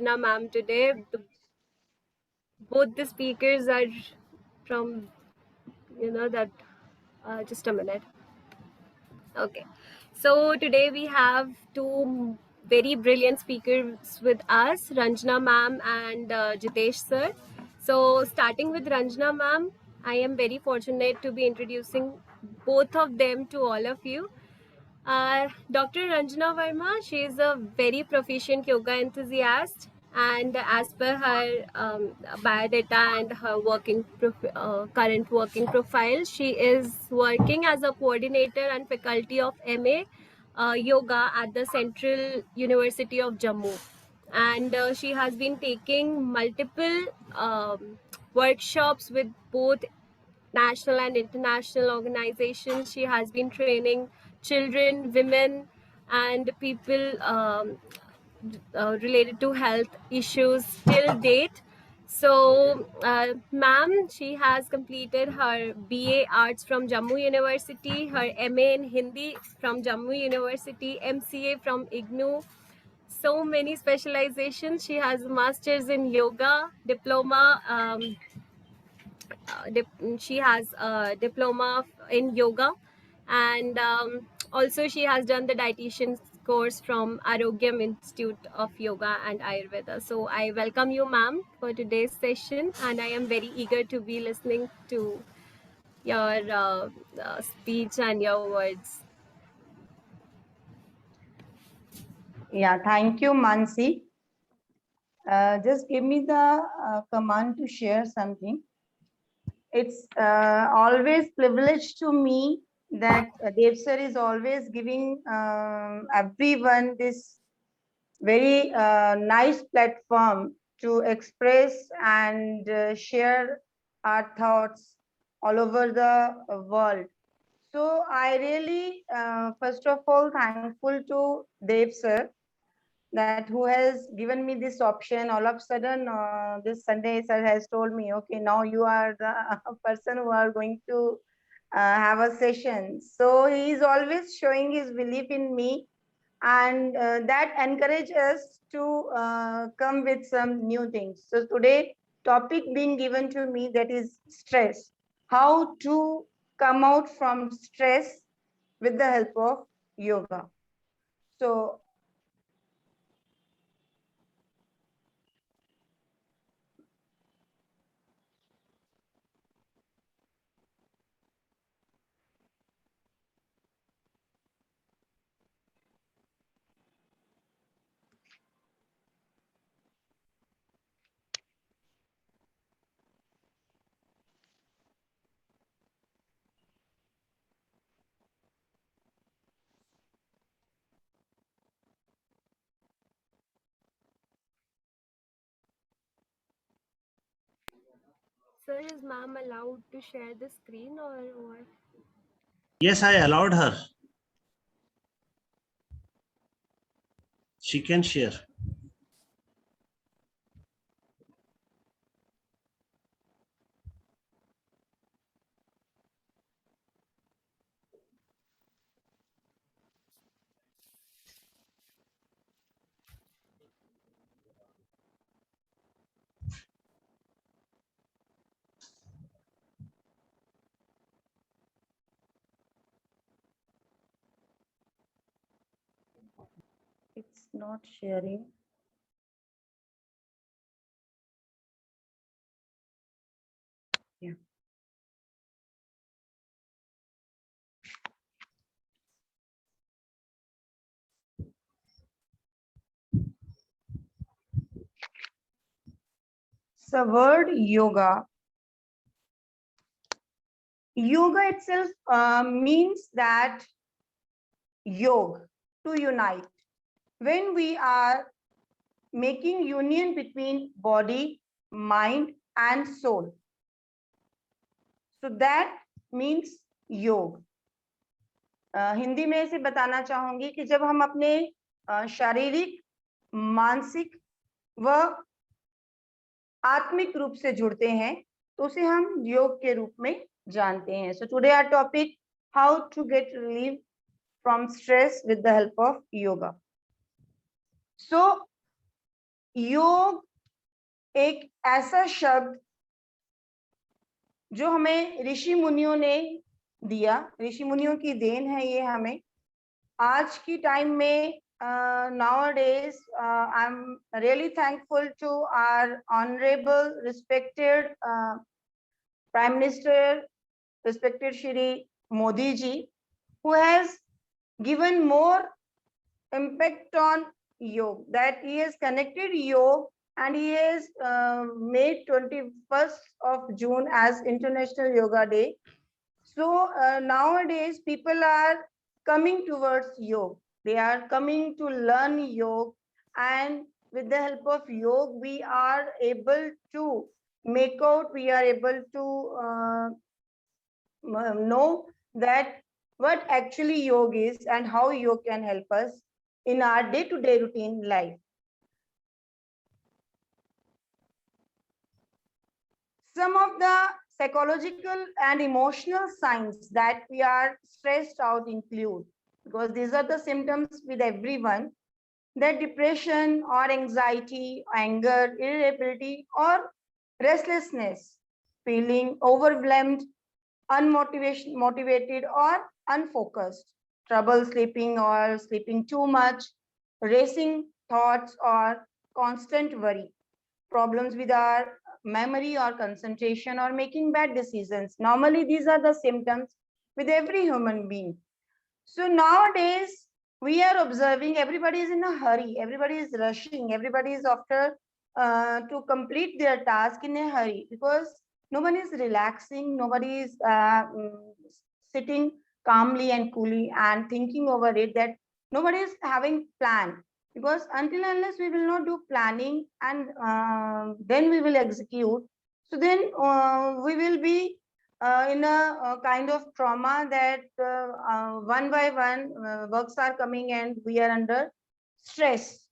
Ranjana ma'am today. Both the speakers are from, that. Just a minute. Okay. So today we have two very brilliant speakers with us, Ranjana ma'am and Jitesh sir. So starting with Ranjana ma'am, I am very fortunate to be introducing both of them to all of you. Dr. Ranjana Verma, she is a very proficient yoga enthusiast, and as per her biodata and her current working profile, she is working as a coordinator and faculty of MA Yoga at the Central University of Jammu, and she has been taking multiple workshops with both national and international organizations. She has been training children, women, and people related to health issues till date. So, ma'am, she has completed her BA Arts from Jammu University, her MA in Hindi from Jammu University, MCA from IGNU. So many specializations. She has a master's in yoga, diploma. She has a diploma in yoga, and also she has done the dietitian course from Arogyam Institute of Yoga and Ayurveda. So I welcome you, ma'am, for today's session, and I am very eager to be listening to your speech and your words. Yeah, thank you, Mansi. Just give me the command to share something. It's always privilege to me that Dev sir is always giving everyone this very nice platform to express and share our thoughts all over the world. So I really, first of all, thankful to Dev sir that who has given me this option. All of a sudden, this Sunday, sir has told me, okay, now you are the person who are going to have a session. So he is always showing his belief in me, and that encourages us to come with some new things. So today, topic being given to me, that is stress. How to come out from stress with the help of yoga. So Sir, is ma'am allowed to share the screen or what? Yes, I allowed her. She can share. it's not sharing. Yeah. So word yoga. Yoga itself means that yog, to unite. When we are making union between body, mind and soul. So that means योग. हिंदी में इसे बताना चाहूंगी कि जब हम अपने शारीरिक, मानसिक व आत्मिक रूप से जुड़ते हैं तो उसे हम योग के रूप में जानते हैं. So today our topic, how to get relief from stress with the help of yoga. So योग एक ऐसा शब्द जो हमें ऋषि मुनियों ने दिया, ऋषि मुनियों की देन है ये हमें। आज की टाइम में nowadays I'm really thankful to our honorable respected Prime Minister, respected Shri Modi ji, who has given more impact on yoga, that he has connected yoga and he has made 21st of June as International Yoga Day. So nowadays people are coming towards yoga. They are coming to learn yoga, and with the help of yoga, we are able to make out, we are able to know that what actually yoga is and how yoga can help us in our day-to-day routine life. Some of the psychological and emotional signs that we are stressed out include, because these are the symptoms with everyone, that depression or anxiety, anger, irritability, or restlessness, feeling overwhelmed, unmotivated or unfocused, trouble sleeping or sleeping too much, racing thoughts or constant worry, problems with our memory or concentration, or making bad decisions. Normally, these are the symptoms with every human being. So nowadays, we are observing everybody is in a hurry, everybody is rushing, everybody is after to complete their task in a hurry, because nobody is relaxing, nobody is sitting calmly and coolly and thinking over it, that nobody is having plan. Because until unless we will not do planning and then we will execute, so then we will be in a kind of trauma that one by one works are coming and we are under stress.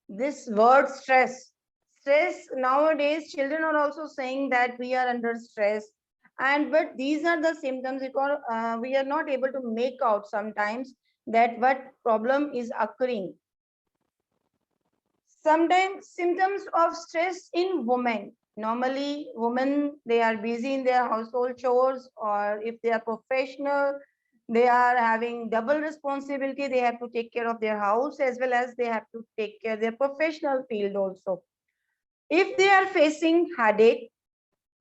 This word stress, nowadays children are also saying that we are under stress, and but these are the symptoms because we are not able to make out sometimes that what problem is occurring. Sometimes symptoms of stress in women. Normally, women, they are busy in their household chores, or if they are professional, they are having double responsibility. They have to take care of their house as well as they have to take care of their professional field also. If they are facing headache,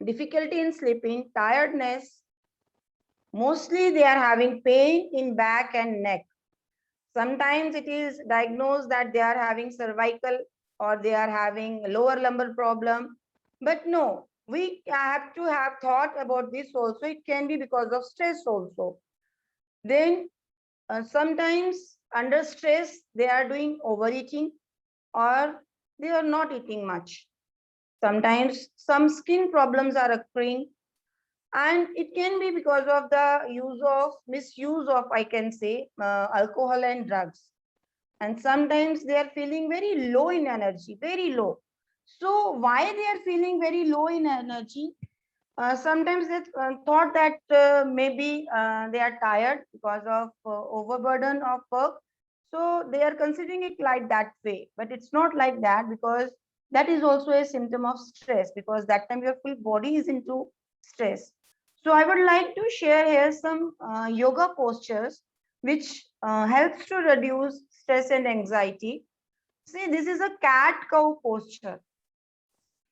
difficulty in sleeping, tiredness, mostly they are having pain in back and neck. Sometimes it is diagnosed that they are having cervical or they are having lower lumbar problem. But no, we have to have thought about this also. It can be because of stress also. Then sometimes under stress, they are doing overeating or they are not eating much. Sometimes some skin problems are occurring, and it can be because of the misuse of, I can say, alcohol and drugs. And sometimes they are feeling very low in energy, very low. So why they are feeling very low in energy? Sometimes they thought that maybe they are tired because of overburden of work. So they are considering it like that way, but it's not like that, because that is also a symptom of stress, because that time your full body is into stress. So I would like to share here some yoga postures which helps to reduce stress and anxiety. See, this is a cat cow posture.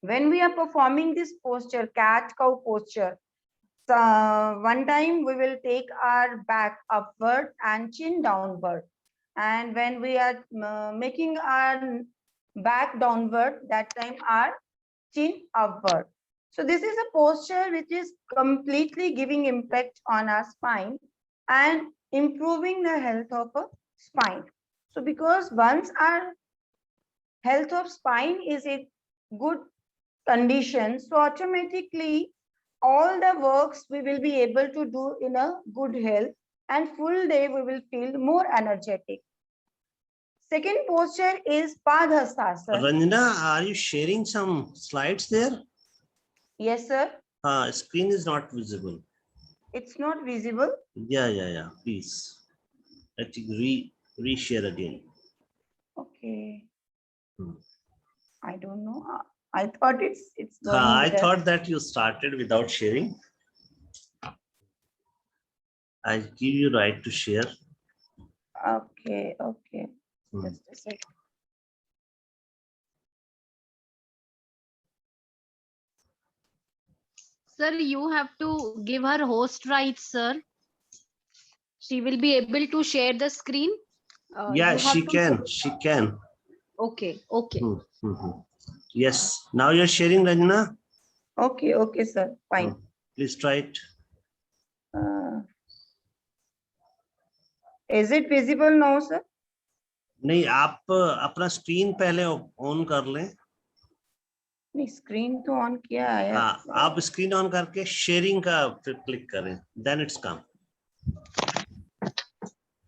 When we are performing this posture, cat cow posture, one time we will take our back upward and chin downward. And when we are making our back downward, that time our chin upward. So this is a posture which is completely giving impact on our spine and improving the health of a spine. So because once our health of spine is in good condition, so automatically all the works we will be able to do in a good health, and full day we will feel more energetic. Second posture is Padhastasana. Ranjana, are you sharing some slides there? Yes, sir. Screen is not visible. It's not visible. Yeah. Please. Let me reshare again. Okay. I don't know. I thought it's going I there. thought that you started without sharing. I give you right to share. Okay, okay. Hmm. Just a sec. Sir, you have to give her host rights, sir. She will be able to share the screen. Yeah, You have she to- can. She can. Okay, okay. Hmm, hmm, hmm. Yes. Now you're sharing, Ranjana. Okay, okay, sir. Fine. Please try it. Is it visible now, sir? नहीं, आप अपना screen पहले on कर लें. नहीं, screen तो on किया है. हाँ, आप स्क्रीन ऑन करके शेयरिंग का फिर क्लिक करें. Then it's come.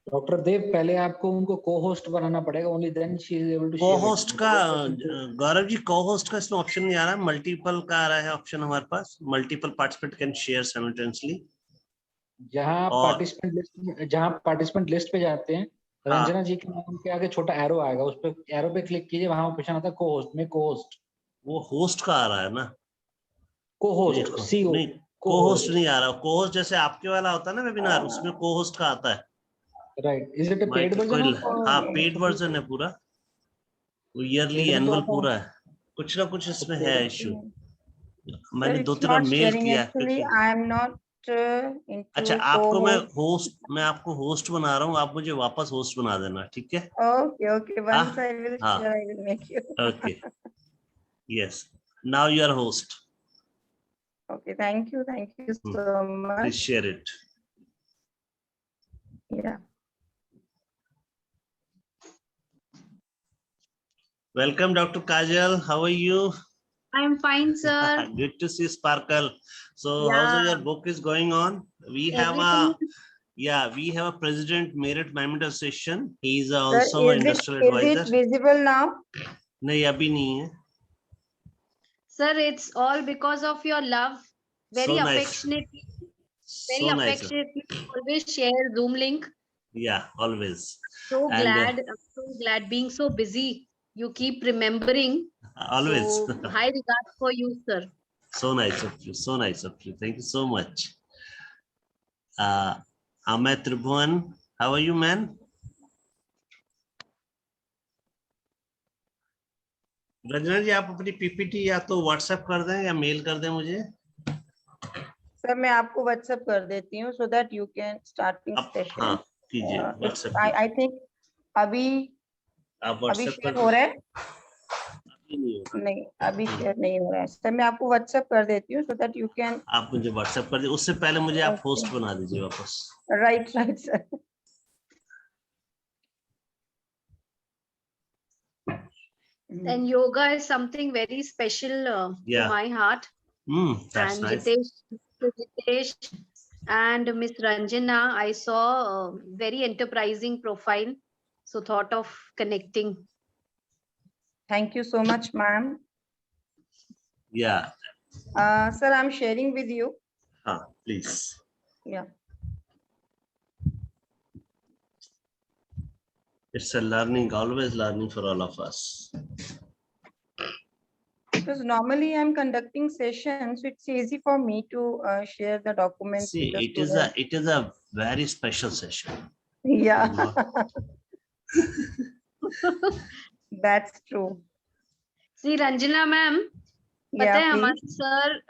Doctor Dev, पहले आपको उनको को होस्ट बनाना पड़ेगा, only then she is able to को होस्ट का गौरव जी, को होस्ट का इसमें ऑप्शन नहीं आ रहा. मल्टीपल का आ रहा है ऑप्शन हमारे पास. Multiple participant can share simultaneously. जहां और- पार्टिसिपेंट लिस्ट पे जाते हैं, हाँ. रंजना जी के नाम के आगे छोटा एरो आएगा, उस पे एरो पे क्लिक कीजिए, वहां ऑप्शन आता है को होस्ट में. को होस्ट वो होस्ट का आ रहा है ना. सी नहीं, को होस्ट नहीं आ रहा. को होस्ट जैसे आपके वाला होता है ना वेबिनार, उसमें को होस्ट का आता है. Right. Is it a paid version? हाँ, पेड वर्जन है पूरा. ईयरली Paid में तो एनुअल आता है। पूरा है. कुछ ना कुछ इसमें है इश्यू. Sir, मैंने it's 2-3 bar not mail sharing. किया है. Actually, I am not into अच्छा, आपको co-host. मैं आपको होस्ट बना रहा हूँ. आप मुझे वापस होस्ट बना देना, ठीक है? Okay, okay. Once I will हाँ. share, I will make you. Okay. Yes. Now you are host. Okay, thank you so Please much. share it. Yeah. Welcome, Dr. Kajal. How are you? I'm fine, sir. Good to see Sparkle. So, how's your book is going on? We have we have a President Merit Management Association. He is also Sir, an industrial is advisor. it visible now? नहीं, अभी नहीं है. Sir, it's all because of your love. Very So nice. affectionately, very So nice. affectionately always share Zoom link. Yeah, always. So And, glad, I'm so glad being so busy. You keep remembering. Always. So high regards for you, sir. So nice of you. So nice of you. Thank you so much. Amit Tribhuvan, how are you, man? Ranjana जी, आप अपनी PPT या तो WhatsApp कर दें या mail कर दें मुझे. सर, मैं आपको व्हाट्सएप कर देती हूँ so that you can start the हाँ, session. कीजिए व्हाट्सएप. I think अभी आप व्हाट्सएप शेयर कर हो रहा है. अभी नहीं होगा. नहीं, अभी शेयर नहीं हो रहा है. सर, मैं आपको व्हाट्सएप कर देती हूँ so that you can. आप मुझे व्हाट्सएप कर दीजिए. उससे पहले मुझे आप Okay. होस्ट बना दीजिए वापस. Right, sir. And yoga is something very special Yeah. to my heart. That's And nice. Jitesh and Miss Ranjana, I saw a very enterprising profile. So thought of connecting. Thank you so much, ma'am. Yeah. Sir, I'm sharing with you. Please. Yeah. It's a learning, always learning for all of us. Because normally I'm conducting sessions, so it's easy for me to share the documents. See, with the it is a very special session. Yeah. That's true. See, Ranjana ma'am, पता Yeah, है please.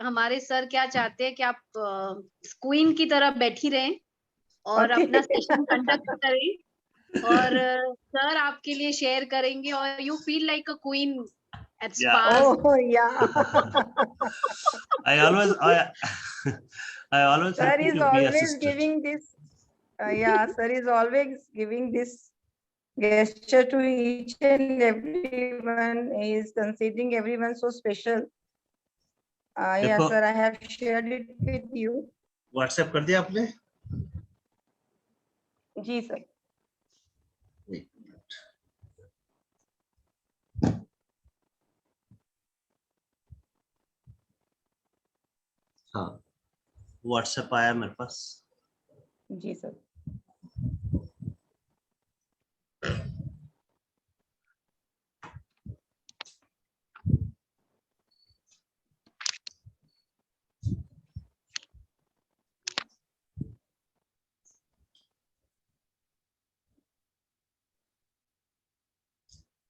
हमारे sir क्या चाहते हैं कि आप queen की तरह बैठी रहें और Okay. अपना सेशन कंडक्ट करें और सर आपके लिए शेयर करेंगे और you feel like a queen at Yeah. स्पास. Oh, yeah. I always Sir happy is to be always assisted. giving this. Yeah, sir is always giving this gesture to each and everyone. He is considering everyone so special. Yeah, देखो, sir, I have shared it with you. WhatsApp कर दिया आपने? जी sir. एक minute. हाँ, WhatsApp आया मेरे पास. जी sir.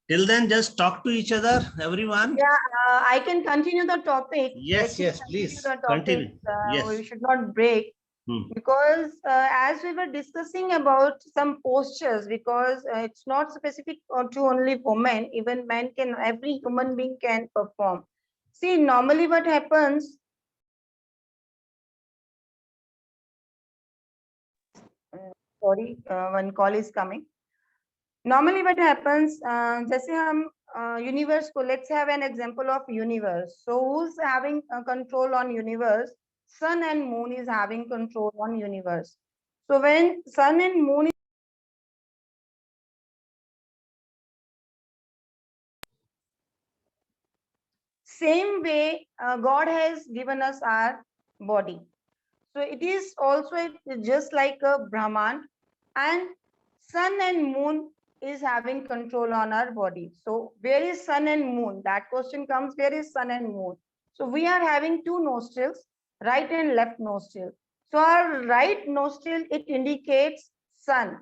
Till then, just talk to each other, everyone. Yeah, I can continue the topic. Yes, Let me yes, continue please the topic. continue. Yes. We should not break. Hmm. Because as we were discussing about some postures, because it's not specific to only women, even men can, every human being can perform. See, normally what happens, sorry, one call is coming. Normally what happens, जैसे हम universe को, let's have an example of universe. So who's having control on universe? Sun and moon is having control on universe. So when sun and moon, same way God has given us our body. So it is also just like a Brahman, and sun and moon is having control on our body. So where is sun and moon? That question comes, where is sun and moon? So we are having two nostrils, right and left nostril. So our right nostril, it indicates sun.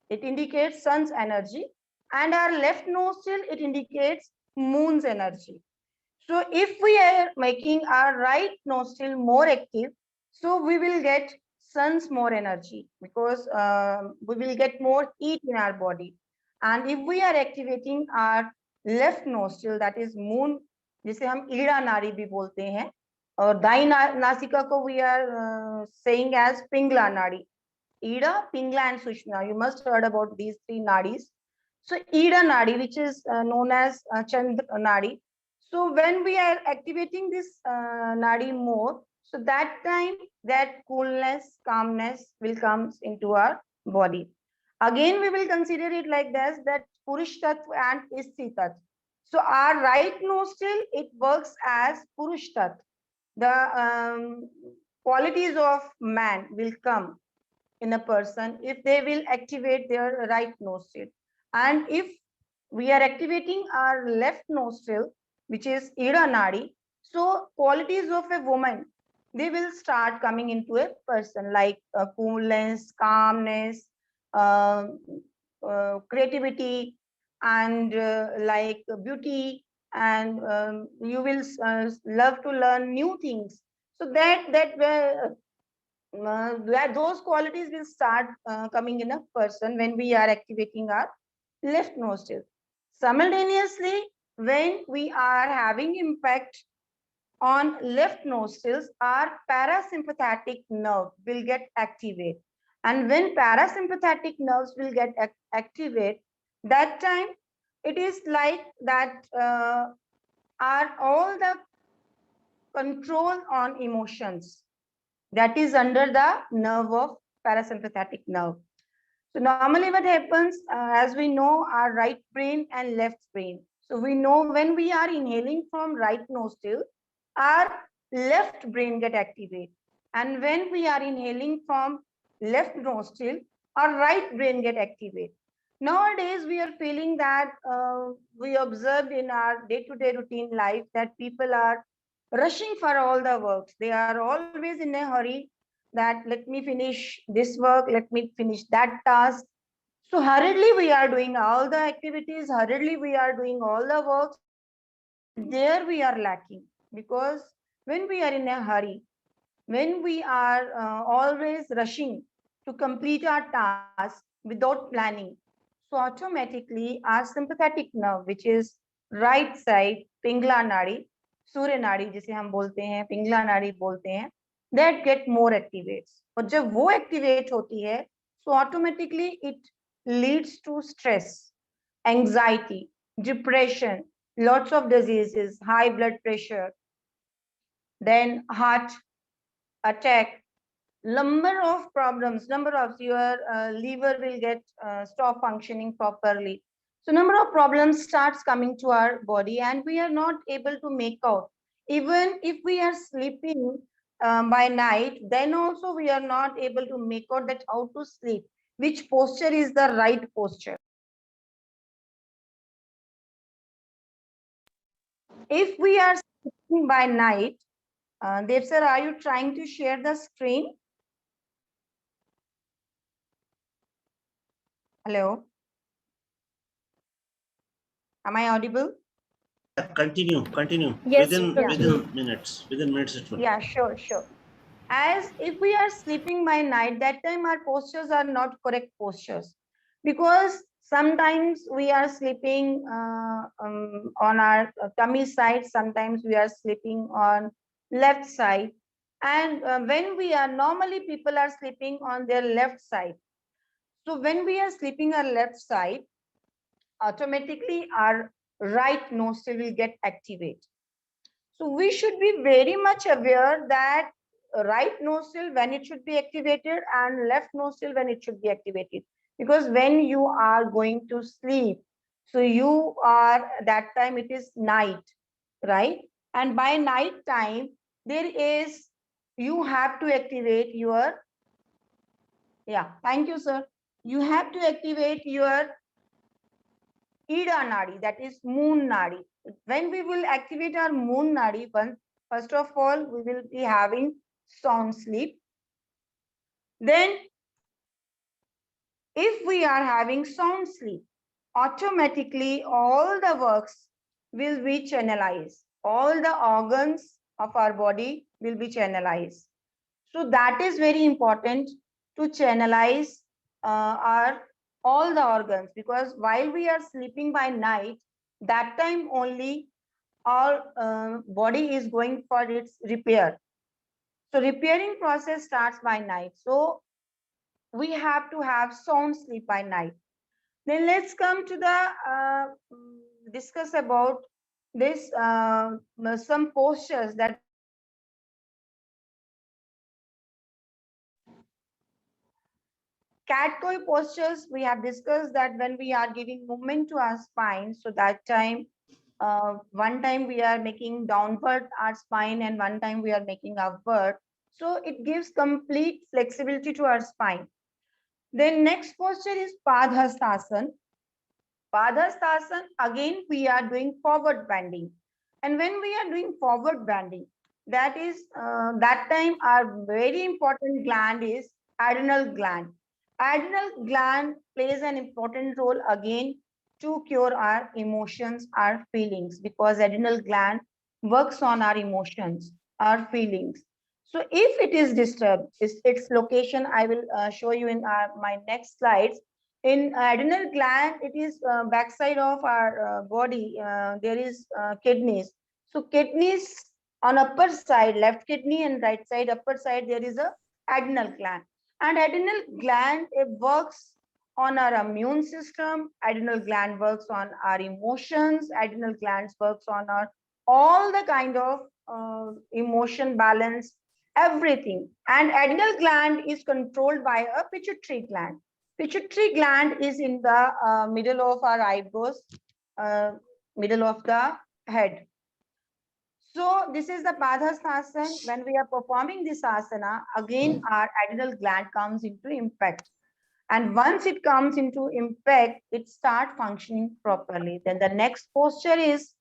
It indicates sun's energy, and our left nostril, it indicates moon's energy. So if we are making our right nostril more active, so we will get sun's more energy, because we will get more heat in our body. And if we are activating our left nostril, that is moon, जिसे हम ईड़ा नाड़ी भी बोलते हैं, और दाई नासिका को we are saying as Pingala नाड़ी. Ida, Pingla, and Sushma. You must heard about these three nadis. So Ida nadi, which is known as Chandra nadi. So when we are activating this nadi more, so that time that coolness, calmness will come into our body. Again, we will consider it like this, that Purush Tattva and Istri Tattva. So our right nostril, it works as Purush Tattva. The qualities of man will come in a person if they will activate their right nostril. And if we are activating our left nostril, which is Ida Nadi, so qualities of a woman, they will start coming into a person, like coolness, calmness, creativity, and like beauty, and you will love to learn new things. So that those qualities will start coming in a person when we are activating our left nostril. Simultaneously, when we are having impact on left nostrils, our parasympathetic nerve will get activated. And when parasympathetic nerves will get activated, that time it is like that are all the control on emotions that is under the nerve of parasympathetic nerve. So normally what happens, as we know, our right brain and left brain. So we know when we are inhaling from right nostril, our left brain get activated. And when we are inhaling from left nostril, our right brain get activated. Nowadays, we are feeling that we observed in our day-to-day routine life that people are rushing for all the works. They are always in a hurry that let me finish this work, let me finish that task. So hurriedly we are doing all the activities, hurriedly we are doing all the works. There we are lacking, because when we are in a hurry, when we are always rushing to complete our task without planning, so automatically our sympathetic nerve, which is right side, Pingla Nadi, Surya Nadi जिसे हम बोलते हैं, Pingla Nadi बोलते हैं, that get more activates. और जब वो activate होती है, so automatically it leads to stress, anxiety, depression, lots of diseases, high blood pressure, then heart attack, number of problems, number of your liver will get stop functioning properly. So number of problems starts coming to our body, and we are not able to make out. Even if we are sleeping by night, then also we are not able to make out that how to sleep, which posture is the right posture. If we are sleeping by night, Dev sir, are you trying to share the screen? Hello. Am I audible? Continue. Yes, Within continue. within minutes it will. Yeah, sure. As if we are sleeping by night, that time our postures are not correct postures, because sometimes we are sleeping on our tummy side, sometimes we are sleeping on left side, and when we are normally people are sleeping on their left side. So when we are sleeping our left side, automatically our right nostril will get activated. So we should be very much aware that right nostril when it should be activated and left nostril when it should be activated. Because when you are going to sleep, so you are, that time it is night, right? And by night time, there is, you have to activate your, yeah, thank you, sir. You have to activate your Ida Nadi, that is moon Nadi. When we will activate our moon Nadi, first of all, we will be having sound sleep. Then, if we are having sound sleep, automatically all the works will be channelized. All the organs of our body will be channelized. So that is very important to channelize our all the organs, because while we are sleeping by night, that time only our body is going for its repair. So repairing process starts by night. So we have to have sound sleep by night. Then let's come to the discuss about this some postures that cat cow postures. We have discussed that when we are giving movement to our spine, so that time one time we are making downward our spine and one time we are making upward. So it gives complete flexibility to our spine. Then next posture is Padhastasana. Padhastasana, again we are doing forward bending. And when we are doing forward bending, that is that time our very important gland is adrenal gland. Adrenal gland plays an important role again to cure our emotions, our feelings, because adrenal gland works on our emotions, our feelings. So if it is disturbed, its location I will show you in my next slides. In adrenal gland, it is backside of our body. There is kidneys. So kidneys on upper side, left kidney and right side, upper side, there is a adrenal gland. And adrenal gland, it works on our immune system. Adrenal gland works on our emotions. Adrenal glands works on our all the kind of emotion balance, everything. And adrenal gland is controlled by a pituitary gland. Pituitary gland is in the middle of our eyebrows, middle of the head. So this is the Padhastasana. When we are performing this asana, again our adrenal gland comes into impact. And once it comes into impact, it starts functioning properly. Then the next posture is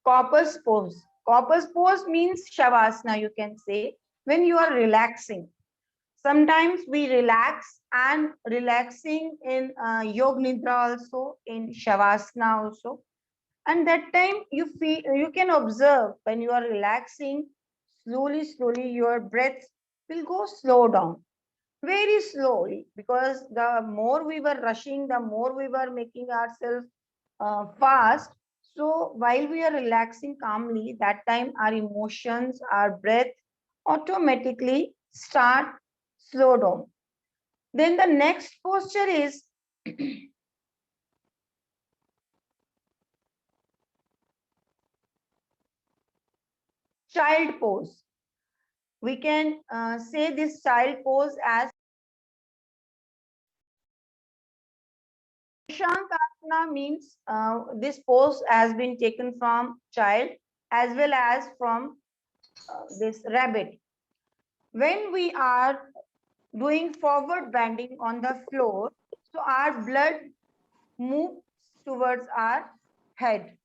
Copper's pose. Copper's pose means Shavasana, you can say, when you are relaxing. Sometimes we relax, and relaxing in Yog Nidra also, in Shavasana also. And that time you feel, you can observe when you are relaxing, slowly your breath will go slow down, very slowly, because the more we were rushing, the more we were making ourselves fast. So while we are relaxing calmly, that time our emotions, our breath automatically start slow down. Then the next posture is child pose. We can say this child pose as Shankasana, means this pose has been taken from child as well as from this rabbit. When we are doing forward bending on the floor, so our blood moves towards our head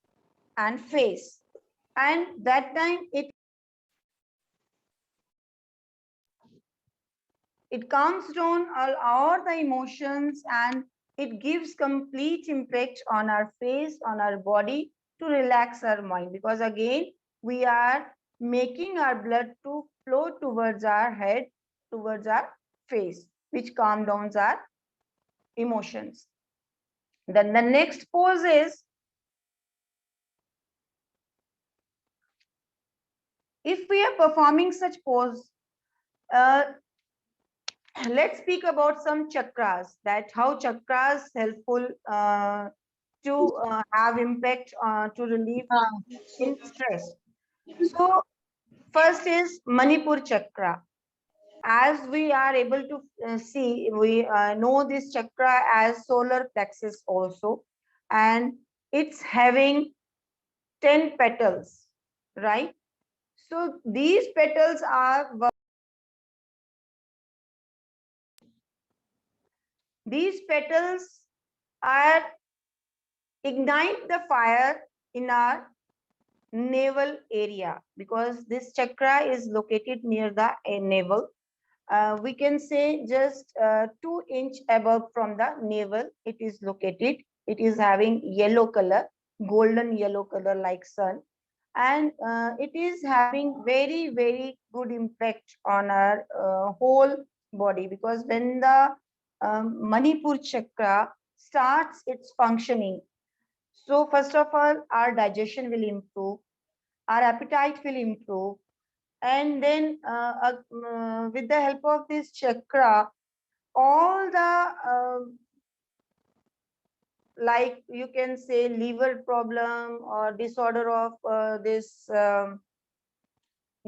and face, and that time it calms down all the emotions and it gives complete impact on our face, on our body, to relax our mind, because again we are making our blood to flow towards our head, towards our face, which calm down our emotions. Then the next pose is, if we are performing such pose, let's speak about some chakras, that how chakras helpful to have impact to relieve in stress. So first is Manipur chakra. As we are able to see, we know this chakra as solar plexus also, and it's having 10 petals, right? So these petals are, these petals are ignite the fire in our navel area, because this chakra is located near the navel. We can say just 2 inch above from the navel it is located. It is having yellow color, golden yellow color like sun, and it is having very good impact on our whole body, because when the Manipur chakra starts its functioning, so first of all our digestion will improve, our appetite will improve, and then with the help of this chakra, all the like you can say liver problem or disorder of this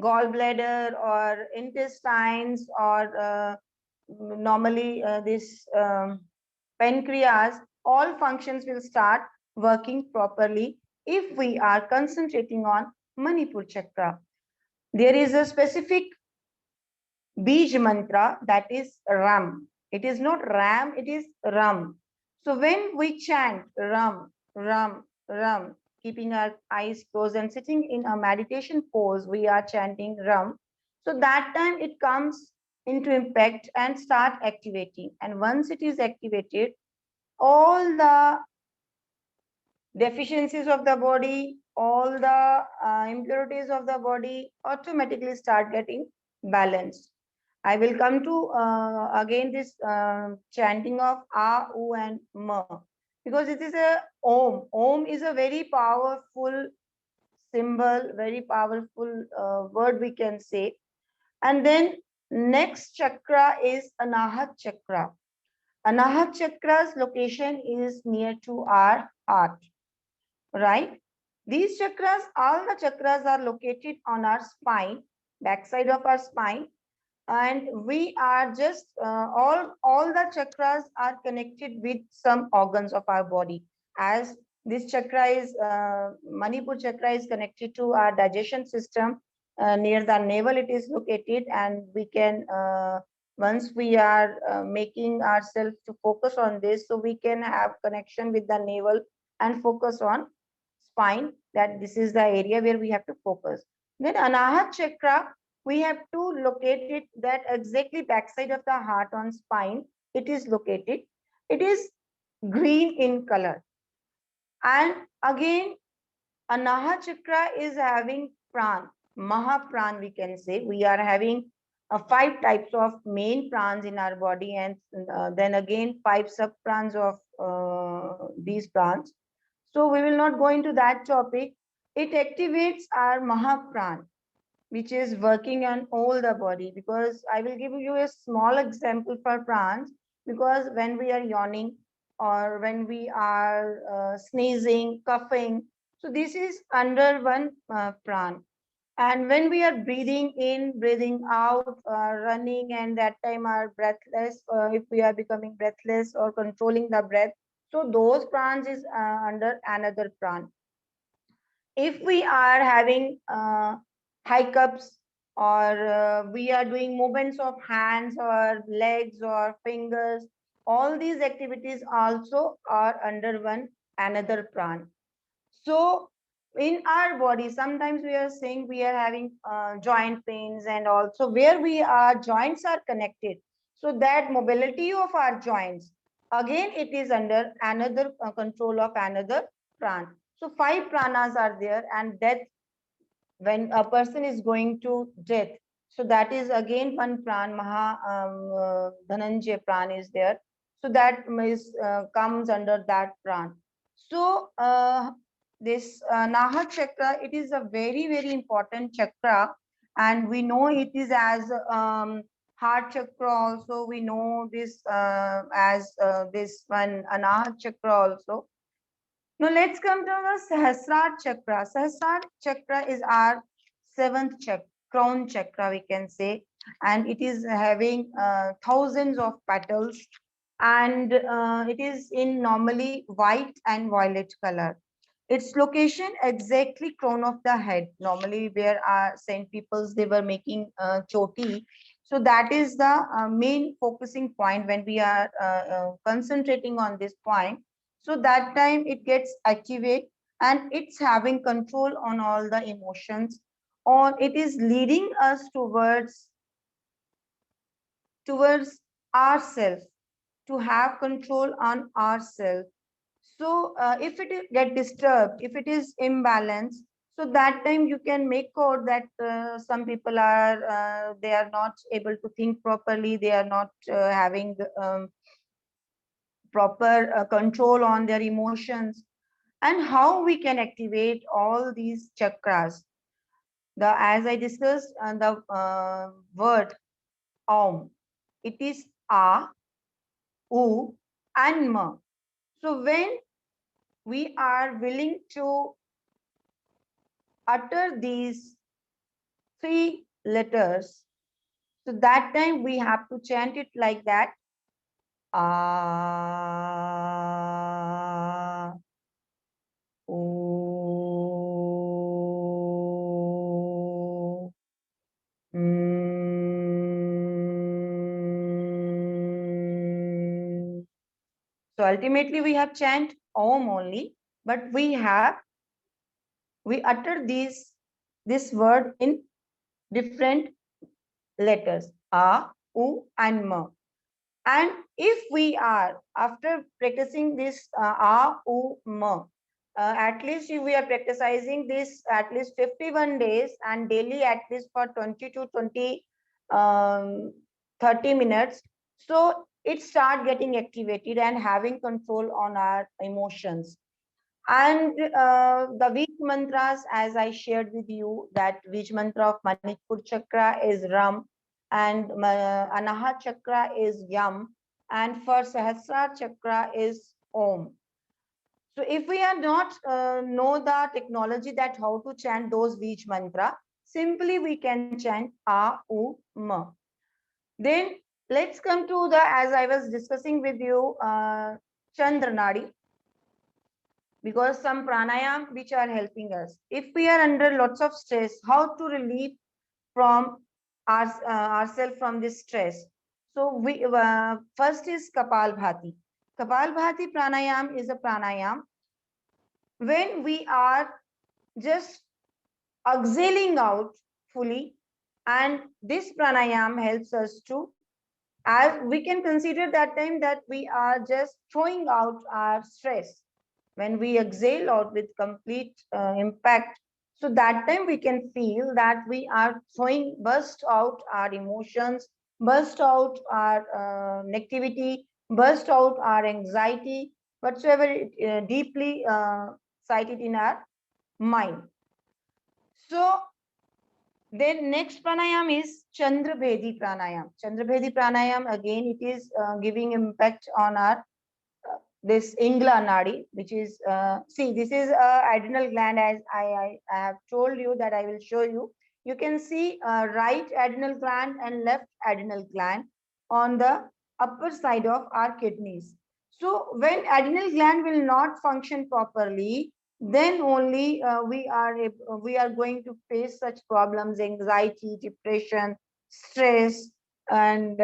gallbladder or intestines, or normally this pancreas, all functions will start working properly if we are concentrating on Manipur chakra. There is a specific Bij mantra, that is Ram. It is not Ram, it is Ram. So when we chant Ram, Ram, Ram, keeping our eyes closed and sitting in a meditation pose, we are chanting Ram. So that time it comes into impact and start activating. And once it is activated, all the deficiencies of the body, all the impurities of the body automatically start getting balanced. I will come to again this chanting of A, U and Ma, because it is a Om. Om is a very powerful symbol, very powerful word we can say. And then next chakra is Anahat chakra. Anahat chakra's location is near to our heart, right? These chakras, all the chakras are located on our spine, backside of our spine, and we are just all the chakras are connected with some organs of our body. As this chakra is Manipur chakra is connected to our digestion system, near the navel it is located, and we can once we are making ourselves to focus on this, so we can have connection with the navel and focus on spine, that this is the area where we have to focus. Then Anahat chakra, we have to locate it that exactly backside of the heart on spine. It is located. It is green in color. And again, Anahat chakra is having pran, Mahapran we can say. We are having 5 types of main prans in our body, and then again 5 sub prans of these prans. So we will not go into that topic. It activates our Mahapran, which is working on all the body, because I will give you a small example for prans, because when we are yawning or when we are sneezing, coughing, so this is under one pran. And when we are breathing in, breathing out, running, and that time are breathless, if we are becoming breathless or controlling the breath, so those prans is under another pran. If we are having hiccups, or we are doing movements of hands or legs or fingers, all these activities also are under one another pran. So in our body, sometimes we are saying we are having joint pains, and also where we are joints are connected, so that mobility of our joints Again, it is under another control of another pran. So 5 pranas are there, and death, when a person is going to death, so that is again one pran, Dhananjay pran is there. So that is comes under that pran. So this Naha chakra, it is a very, very important chakra, and we know it is as heart chakra also. We know this as this one Anahat chakra also. Now let's come to the Sahasrara chakra. Sahasrara chakra is our 7th chakra, crown chakra, we can say, and it is having thousands of petals, and it is in normally white and violet color. Its location exactly crown of the head. Normally, where our saint peoples they were making choti, so that is the main focusing point when we are concentrating on this point. So that time it gets activate, and it's having control on all the emotions, or it is leading us towards ourselves, to have control on ourselves. So if get disturbed, if it is imbalanced, so that time you can make out that some people are they are not able to think properly, they are not having proper control on their emotions. And how we can activate all these chakras? The as I discussed, the word Om, it is A, U, and Ma. So when we are willing to utter these 3 letters, so that time we have to chant it like that. Ah, O, Mm. So ultimately we have chant Om only, but we utter this word in different letters, A, U, and Ma. And if we are, after practicing this A, U, Ma, at least if we are practicing this at least 51 days and daily at least for 20 to 30 minutes, so it start getting activated and having control on our emotions. And the Vij mantras, as I shared with you, that Vij mantra of Manipur chakra is Ram, and Anahat chakra is Yam, and for Sahasrara chakra is Om. So if we are not know the technology that how to chant those Vij mantra, simply we can chant A, U, Ma. Then let's come to the, as I was discussing with you, Chandra Nadi, because some pranayam which are helping us. If we are under lots of stress, how to relieve from ourselves from this stress? So we first is Kapalbhati. Kapalbhati pranayam is a pranayam when we are just exhaling out fully, and this pranayam helps us to, as we can consider that time that we are just throwing out our stress. When we exhale out with complete impact, so that time we can feel that we are throwing, burst out our emotions, burst out our negativity, burst out our anxiety, whatsoever deeply cited in our mind. So then next pranayam is Chandrabhedi pranayam. Chandrabhedi pranayam, again, it is giving impact on our this Ingla Nadi, which is, see, this is adrenal gland, as I have told you that I will show you. You can see right adrenal gland and left adrenal gland on the upper side of our kidneys. So when adrenal gland will not function properly, then only we are going to face such problems, anxiety, depression, stress, and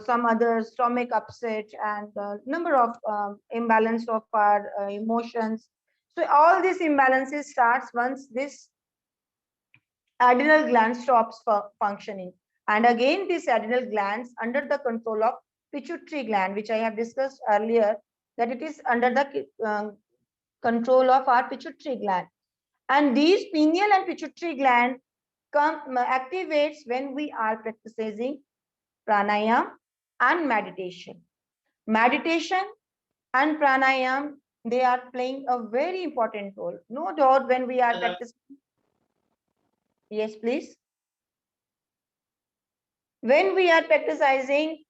some other stomach upset, and number of imbalance of our emotions. So all these imbalances starts once this adrenal gland stops functioning, and again this adrenal glands under the control of pituitary gland, which I have discussed earlier, that it is under the control of our pituitary gland. And these pineal and pituitary gland activates when we are practicing pranayam and meditation. Meditation and pranayam, they are playing a very important role. No doubt when we are practicing. Yes, please. When we are practicing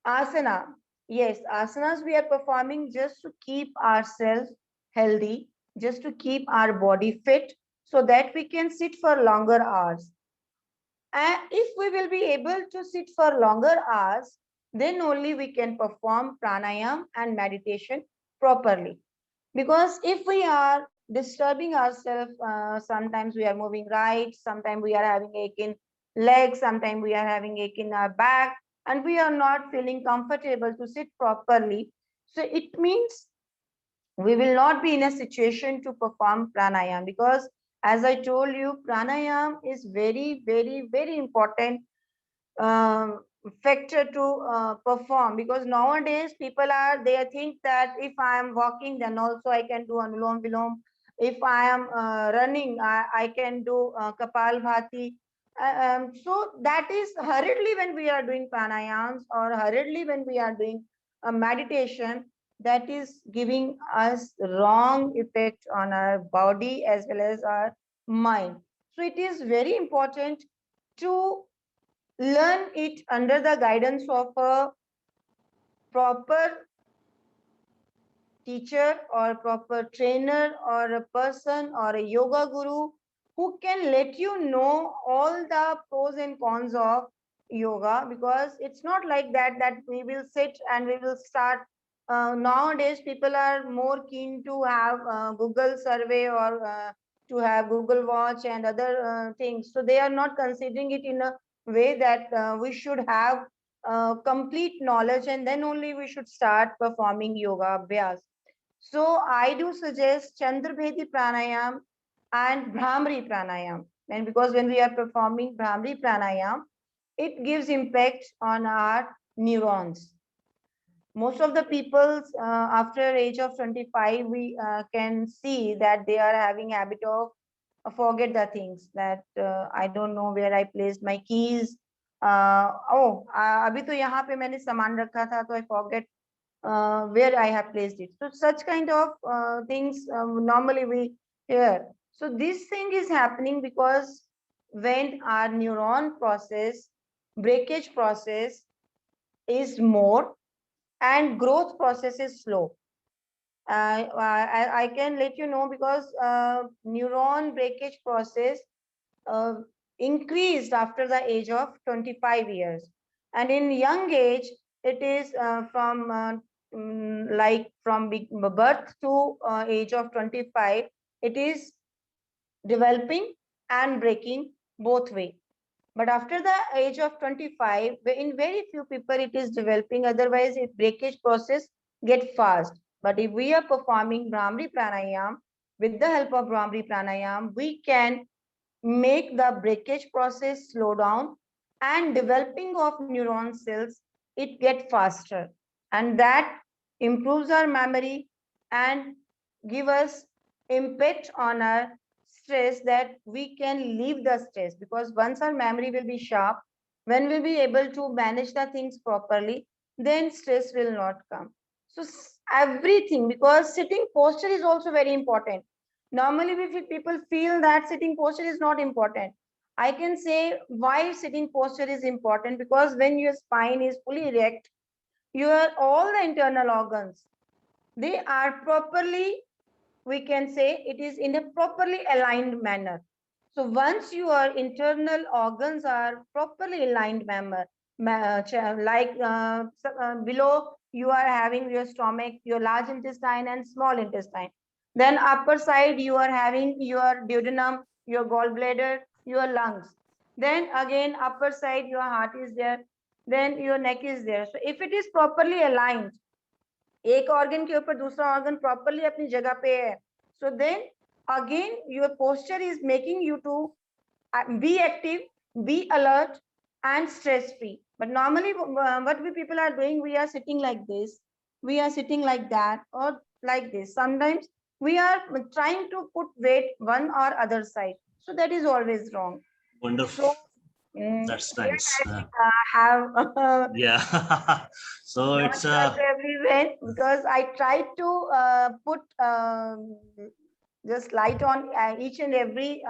asana, yes, asanas we are performing just to keep ourselves healthy, just to keep our body fit, so that we can sit for longer hours. And if we will be able to sit for longer hours, then only we can perform pranayam and meditation properly. Because if we are disturbing ourselves, sometimes we are moving right, sometimes we are having ache in legs, sometimes we are having ache in our back, and we are not feeling comfortable to sit properly. So it means we will not be in a situation to perform pranayam, because as I told you, pranayam is very, very, very important factor to perform, because nowadays people are, they think that if I am walking, then also I can do anulom vilom. If I am running, I can do kapal bhati. So that is hurriedly when we are doing pranayams, or hurriedly when we are doing meditation, that is giving us wrong effect on our body as well as our mind. So it is very important to learn it under the guidance of a proper teacher or proper trainer or a person or a yoga guru who can let you know all the pros and cons of yoga. Because it's not like that we will sit and we will start. Nowadays people are more keen to have Google survey, or to have Google watch and other things, so they are not considering it in a way that we should have complete knowledge, and then only we should start performing yoga abhyas. So I do suggest Chandrabhedi Pranayam and Bhramari Pranayam. And because when we are performing Bhramari Pranayam, it gives impact on our neurons. Most of the people after age of 25, we can see that they are having habit of forget the things, that I don't know where I placed my keys. अभी तो यहाँ पे मैंने सामान रखा था, तो I forget where I have placed it. So such kind of things normally we hear. So this thing is happening because when our neuron process, breakage process is more and growth process is slow. I can let you know, because neuron breakage process increased after the age of 25 years. And in young age, it is from birth to age of 25, it is developing and breaking both way. But after the age of 25, in very few people it is developing, otherwise it breakage process get fast. But if we are performing Bhramari Pranayam, with the help of Bhramari Pranayam, we can make the breakage process slow down, and developing of neuron cells, it get faster, and that improves our memory and give us impact on our stress, that we can leave the stress. Because once our memory will be sharp, when we'll be able to manage the things properly, then stress will not come. So everything, because sitting posture is also very important. Normally people feel that sitting posture is not important. I can say why sitting posture is important, because when your spine is fully erect, your all the internal organs, they are properly, we can say it is in a properly aligned manner. So once your internal organs are properly aligned manner, below you are having your stomach, your large intestine and small intestine. Then upper side you are having your duodenum, your gallbladder, your lungs. Then again upper side your heart is there. Then your neck is there. So if it is properly aligned, एक organ के ऊपर दूसरा organ properly अपनी जगह पे है, so then again your posture is making you to be active, be alert, and stress free. But normally what we people are doing, we are sitting like this, we are sitting like that, or like this. Sometimes we are trying to put weight one or other side. So that is always wrong. Wonderful. So That's here nice. I have Yeah. So not it's sure to everyone, because I tried to put just light on each and every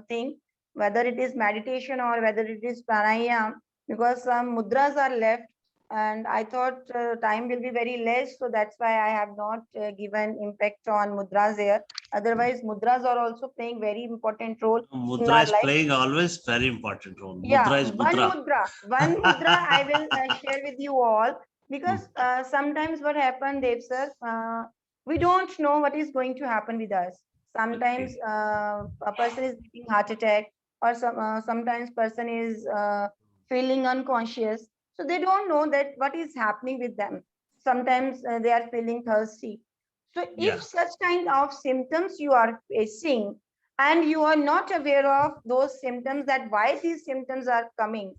thing, whether it is meditation or whether it is pranayam, because some mudras are left, and I thought time will be very less, so that's why I have not given impact on mudras here. Otherwise, mudras are also playing very important role in Mudra our is life. playing always very important role. Yeah, Mudra is mudra. one mudra I will share with you all, because sometimes what happened, Dev sir, we don't know what is going to happen with us. Sometimes Okay. a person is getting heart attack, or sometimes person is feeling unconscious, so they don't know that what is happening with them. Sometimes they are feeling thirsty. So Yeah. if such kind of symptoms you are facing, and you are not aware of those symptoms, that why these symptoms are coming,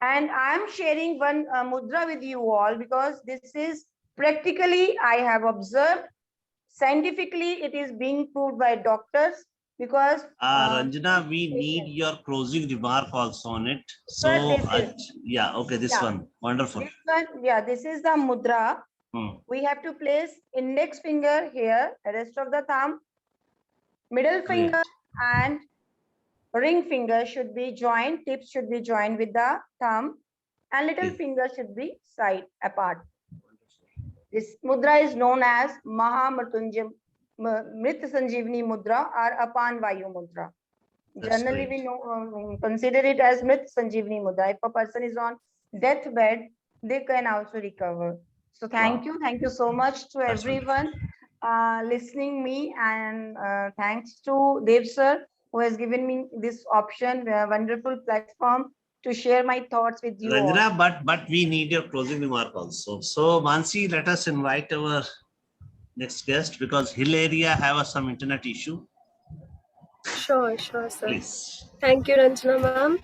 and I'm sharing one mudra with you all, because this is practically I have observed, scientifically it is being proved by doctors, because Ranjana, we need your closing remark also on it. sir, So, yeah, okay, this yeah, one. Wonderful. this is the mudra. Hmm. We have to place index finger here, rest of the thumb, middle Great. finger, and ring finger should be joined, tips should be joined with the thumb, and little Okay. finger should be side apart. This mudra is known as Mahamrityunjay Mrit Sanjeevani Mudra or Apan Vayu Mudra. That's Generally, great. we know consider it as Mrit Sanjeevani Mudra. If a person is on deathbed, they can also recover. So Wow. thank you so much to That's wonderful. everyone listening me, and thanks to Dev sir, who has given me this option, a wonderful platform to share my thoughts with you all. Ranjana, but we need your closing remark also. So, Mansi, let us invite our next guest, because Hill area have some internet issue. Sure, sure, sir. Please. Thank you, Ranjana ma'am.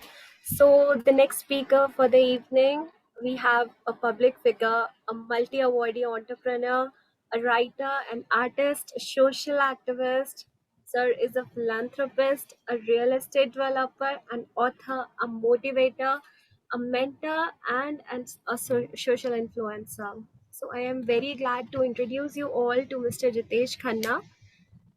So the next speaker for the evening, we have a public figure, a multi-awardee entrepreneur, a writer, an artist, a social activist. Sir is a philanthropist, a real estate developer, an author, a motivator, a mentor, and a social influencer. So I am very glad to introduce you all to Mr. Jitesh Khanna.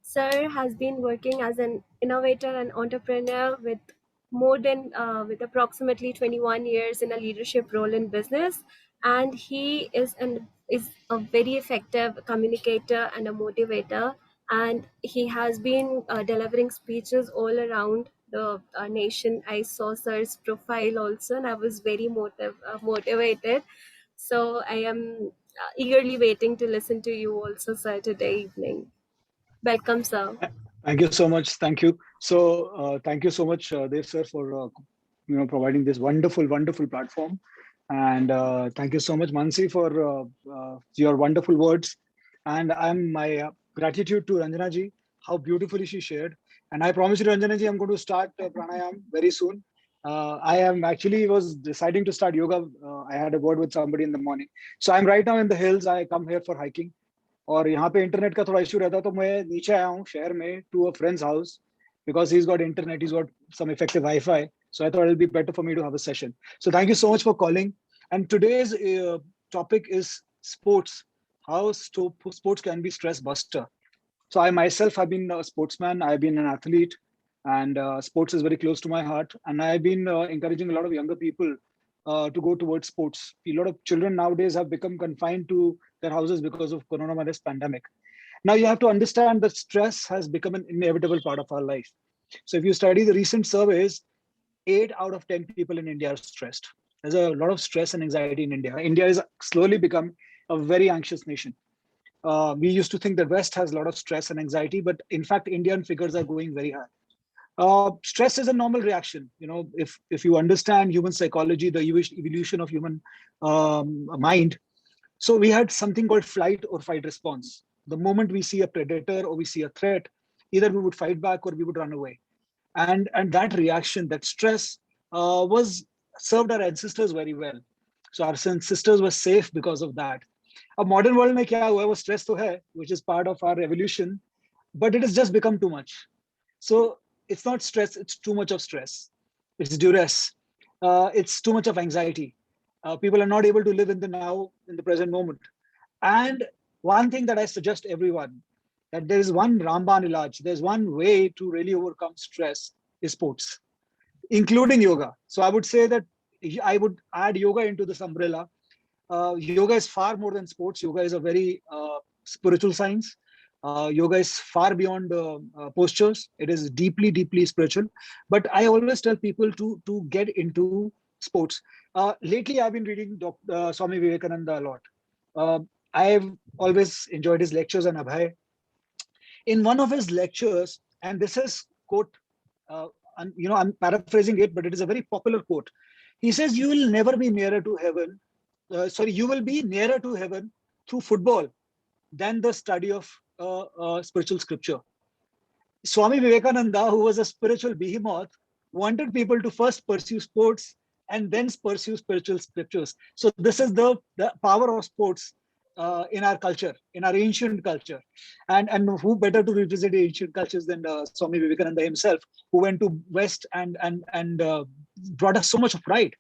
Sir has been working as an innovator and entrepreneur with approximately 21 years in a leadership role in business, and he is a very effective communicator and a motivator, and he has been delivering speeches all around the nation. I saw Sir's profile also, and I was very motivated. So I am eagerly waiting to listen to you also, sir, today evening. Welcome, sir. Thank you so much. Thank you. So, thank you so much, Dev sir, for providing this wonderful platform, and thank you so much, Mansi, for your wonderful words. And my gratitude to Ranjana ji, how beautifully she shared. And I promise you, Ranjana ji, I'm going to start pranayam very soon. I am actually was deciding to start yoga. I had a word with somebody in the morning. So I'm right now in the hills. I come here for hiking. और यहाँ पे internet का थोड़ा issue रहता है, तो मैं नीचे आया हूँ शहर में to a friends house because he's got internet, he's got some effective Wi-Fi. So I thought it'll be better for me to have a session. So thank you so much for calling. And today's topic is sports, how sports can be stress buster. So I myself have been a sportsman, I've been an athlete, and sports is very close to my heart. And I've been encouraging a lot of younger people to go towards sports. A lot of children nowadays have become confined to their houses because of coronavirus pandemic. Now you have to understand that stress has become an inevitable part of our life. So if you study the recent surveys, 8 out of 10 people in India are stressed. There's a lot of stress and anxiety in India. India is slowly become a very anxious nation. We used to think that West has a lot of stress and anxiety, but in fact, Indian figures are going very high. Stress is a normal reaction. If you understand human psychology, the evolution of human mind, so we had something called flight or fight response. The moment we see a predator or we see a threat, either we would fight back or we would run away. And that reaction, that stress, was served our ancestors very well. So our ancestors were safe because of that. A modern world में क्या हुआ है, वो stress तो है, which is part of our evolution, but it has just become too much. So it's not stress, it's too much of stress. It's duress. It's too much of anxiety. People are not able to live in the now, in the present moment. And one thing that I suggest everyone, that there is one Ramban Ilaj, there's one way to really overcome stress is sports, including yoga. So I would say that I would add yoga into this umbrella. Yoga is far more than sports. Yoga is a very spiritual science. Yoga is far beyond postures. It is deeply, deeply spiritual. But I always tell people to get into sports. Lately, I've been reading Swami Vivekananda a lot. I've always enjoyed his lectures on Abhay. In one of his lectures, and this is quote, I'm paraphrasing it, but it is a very popular quote. He says, "You will never be nearer to heaven. You will be nearer to heaven through football than the study of spiritual scripture." Swami Vivekananda, who was a spiritual behemoth, wanted people to first pursue sports and then pursue spiritual scriptures. So this is the power of sports in our culture, in our ancient culture. And who better to represent ancient cultures than Swami Vivekananda himself, who went to West and brought us so much of pride.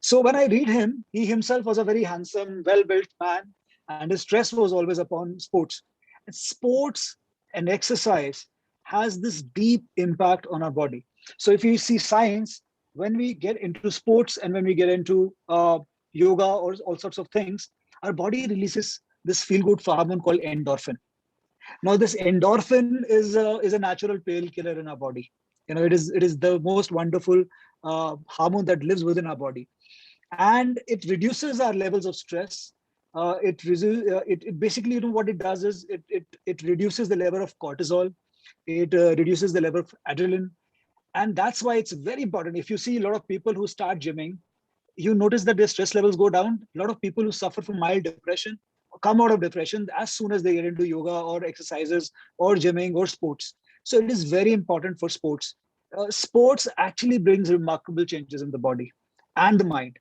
So when I read him, he himself was a very handsome, well-built man, and his stress was always upon sports. And sports and exercise has this deep impact on our body. So if you see science, when we get into sports and when we get into yoga or all sorts of things, our body releases this feel-good hormone called endorphin. Now, this endorphin is a natural painkiller in our body. It is the most wonderful hormone that lives within our body, and it reduces our levels of stress. It basically, what it does is it reduces the level of cortisol. It reduces the level of adrenaline, and that's why it's very important. If you see a lot of people who start gymming, you notice that their stress levels go down. A lot of people who suffer from mild depression come out of depression as soon as they get into yoga or exercises or gymming or sports. So it is very important for sports. Sports actually brings remarkable changes in the body and the mind.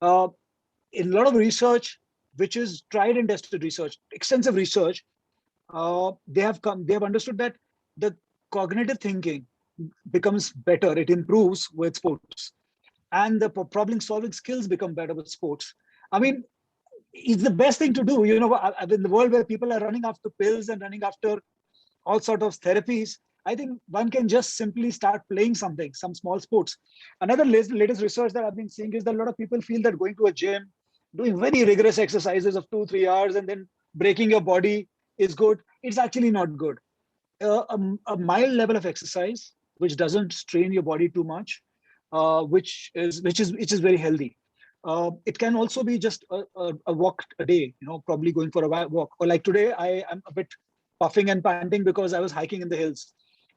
In a lot of research, which is tried and tested research, extensive research, they have understood that the cognitive thinking becomes better. It improves with sports, and the problem-solving skills become better with sports. I mean, it's the best thing to do. In the world where people are running after pills and running after all sorts of therapies, I think one can just simply start playing some small sports. Another latest research that I've been seeing is that a lot of people feel that going to a gym, doing very rigorous exercises of 2-3 hours and then breaking your body is good. It's actually not good. A mild level of exercise, which doesn't strain your body too much, which is very healthy. It can also be just a walk a day, probably going for a walk. Or like today, I am a bit puffing and panting because I was hiking in the hills.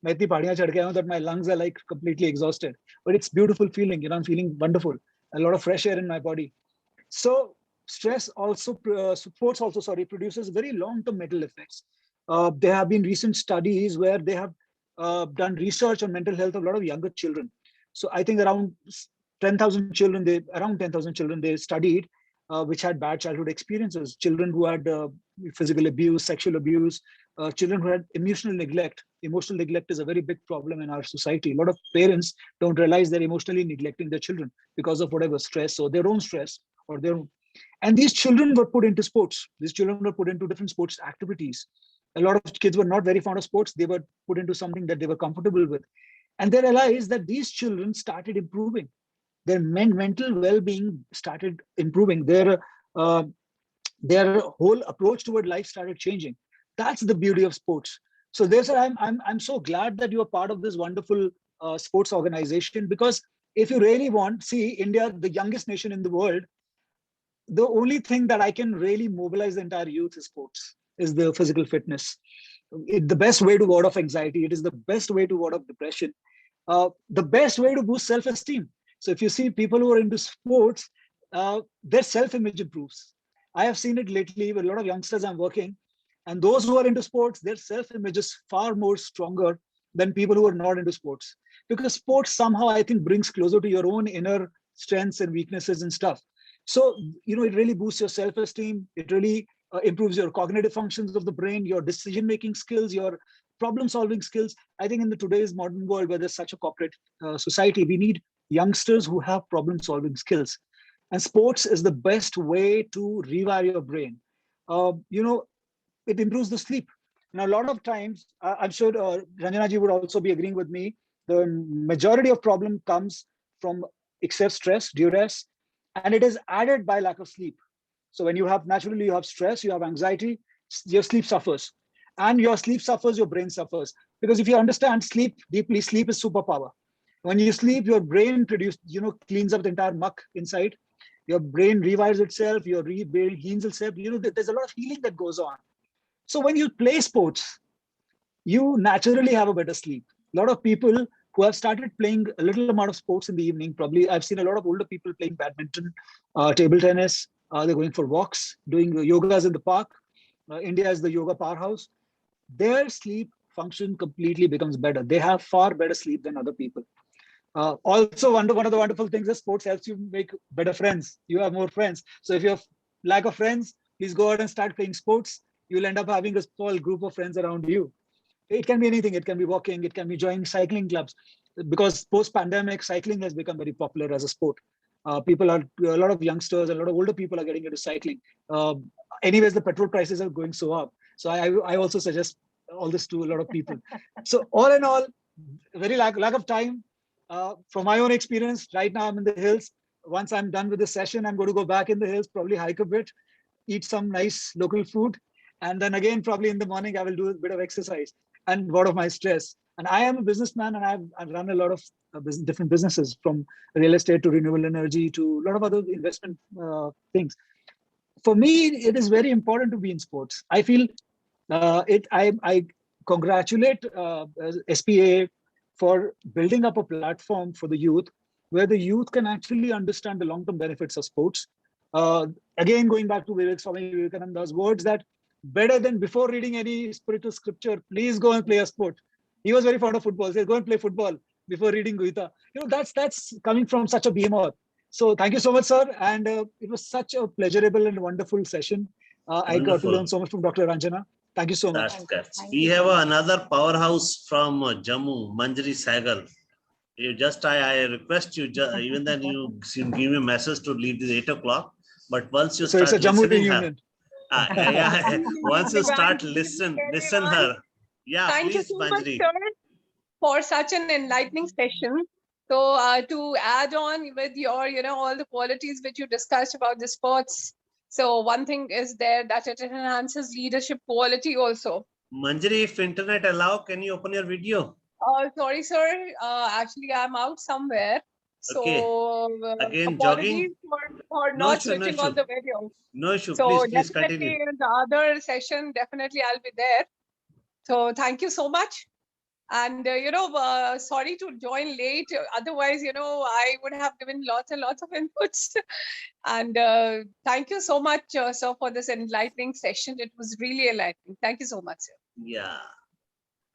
मैं इतनी पहाड़ियां चढ़ के आया हूं that my lungs are like completely exhausted. But it's beautiful feeling, I'm feeling wonderful. A lot of fresh air in my body. So stress also, sports also, produces very long-term mental effects. There have been recent studies where they have done research on mental health of a lot of younger children. So I think around 10,000 children they studied, which had bad childhood experiences. Children who had physical abuse, sexual abuse, children who had emotional neglect. Emotional neglect is a very big problem in our society. A lot of parents don't realize they're emotionally neglecting their children because of whatever stress or their own stress or their own. And these children were put into sports. These children were put into different sports activities. A lot of kids were not very fond of sports. They were put into something that they were comfortable with. And they realized that these children started improving. Their mental well-being started improving. Their whole approach toward life started changing. That's the beauty of sports. So therefore, I'm so glad that you are part of this wonderful sports organization, because if you really want, see, India, the youngest nation in the world, the only thing that I can really mobilize the entire youth is sports, is the physical fitness. The best way to ward off anxiety. It is the best way to ward off depression. The best way to boost self-esteem. So if you see people who are into sports, their self-image improves. I have seen it lately with a lot of youngsters I'm working, and those who are into sports, their self-image is far more stronger than people who are not into sports. Because sports somehow, I think, brings closer to your own inner strengths and weaknesses and stuff. So, it really boosts your self-esteem. It really improves your cognitive functions of the brain, your decision-making skills, your problem-solving skills. I think in the today's modern world, where there's such a corporate society, we need youngsters who have problem-solving skills. And sports is the best way to rewire your brain. It improves the sleep. Now, a lot of times, I'm sure Ranjana ji would also be agreeing with me, the majority of problem comes from excess stress, duress, and it is added by lack of sleep. So when you have stress, you have anxiety, your sleep suffers. And your sleep suffers, your brain suffers. Because if you understand sleep deeply, sleep is superpower. When you sleep, your brain cleans up the entire muck inside. Your brain rewires itself, your brain heals itself. There's a lot of healing that goes on. So when you play sports, you naturally have a better sleep. A lot of people who have started playing a little amount of sports in the evening, probably I've seen a lot of older people playing badminton, table tennis, they're going for walks, doing yogas in the park. India is the yoga powerhouse. Their sleep function completely becomes better. They have far better sleep than other people. Also, one of the wonderful things is sports helps you make better friends. You have more friends. So if you have lack of friends, please go out and start playing sports. You'll end up having a small group of friends around you. It can be anything. It can be walking. It can be joining cycling clubs. Because post-pandemic, cycling has become very popular as a sport. A lot of youngsters, a lot of older people are getting into cycling. Anyways, the petrol prices are going so up. So I also suggest all this to a lot of people. So all in all, very lack of time. From my own experience, right now I'm in the hills. Once I'm done with the session, I'm going to go back in the hills, probably hike a bit, eat some nice local food. And then again, probably in the morning, I will do a bit of exercise and out of my stress. And I am a businessman, and I've run a lot of different businesses, from real estate to renewable energy to a lot of other investment things. For me, it is very important to be in sports. I feel I congratulate SPA for building up a platform for the youth, where the youth can actually understand the long-term benefits of sports. Again, going back to Swami Vivekananda's words, that better than before reading any spiritual scripture, please go and play a sport. He was very fond of football. He said, go and play football before reading Gita. That's coming from such a behemoth. So thank you so much, sir. And it was such a pleasurable and wonderful session. I got to learn so much from Dr. Ranjana. Thank you so much. We have another powerhouse from Jammu, Manjari Saigal. I request you, even then you give me a message to leave this 8 o'clock. But once you start listening her, once you start listen her. Yeah, thank please, you so much, Manjari. sir, for such an enlightening session. So to add on with your, all the qualities which you discussed about the sports. So one thing is there that it enhances leadership quality also. Manjari, if internet allow, can you open your video? Sorry, sir. Actually, I'm out somewhere. So again, apologies for not switching on the video. No issue. So please definitely continue. in the other session, definitely I'll be there. So thank you so much. And, sorry to join late. Otherwise, I would have given lots and lots of inputs. And thank you so much, sir, for this enlightening session. It was really enlightening. Thank you so much, sir. Yeah.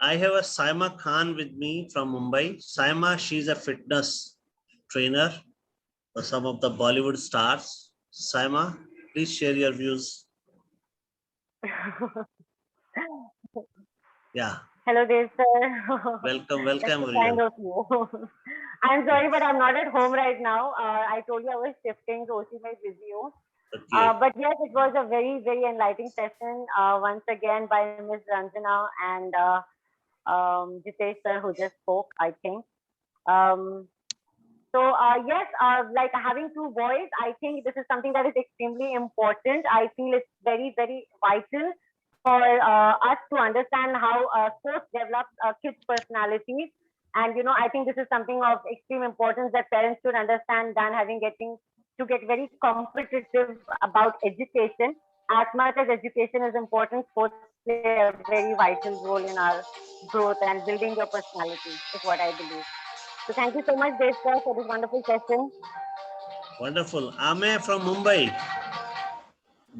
I have a Saima Khan with me from Mumbai. Saima, she's a fitness trainer for some of the Bollywood stars. Saima, please share your views. Yeah. Hello there, sir. Welcome. Kind of you. I'm sorry, but I'm not at home right now. I told you I was shifting to OC Visio. Okay. But yes, it was a very, very enlightening session once again by Ms. Ranjana and Jitesh sir, who just spoke, I think. Yes, like having two boys, I think this is something that is extremely important. I feel it's very, very vital for us to understand how sports develops kids' personalities. And, I think this is something of extreme importance that parents should understand than getting to get very competitive about education. As much as education is important, sports play a very vital role in our growth and building your personality, is what I believe. So thank you so much, Dev sir, for this wonderful session. Wonderful. Ame from Mumbai,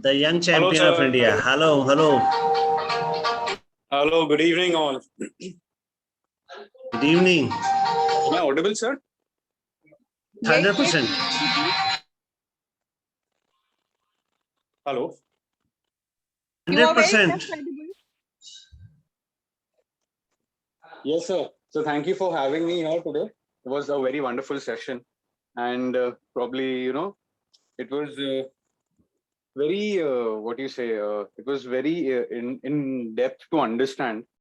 the young champion of India. Hello. Hello, good evening all. Good evening. Am I audible, sir? 100%. Hello. You are very 100%. credible. Yes, sir. So thank you for having me here today. It was a very wonderful session, and probably it was very what do you say? It was very in depth to understand.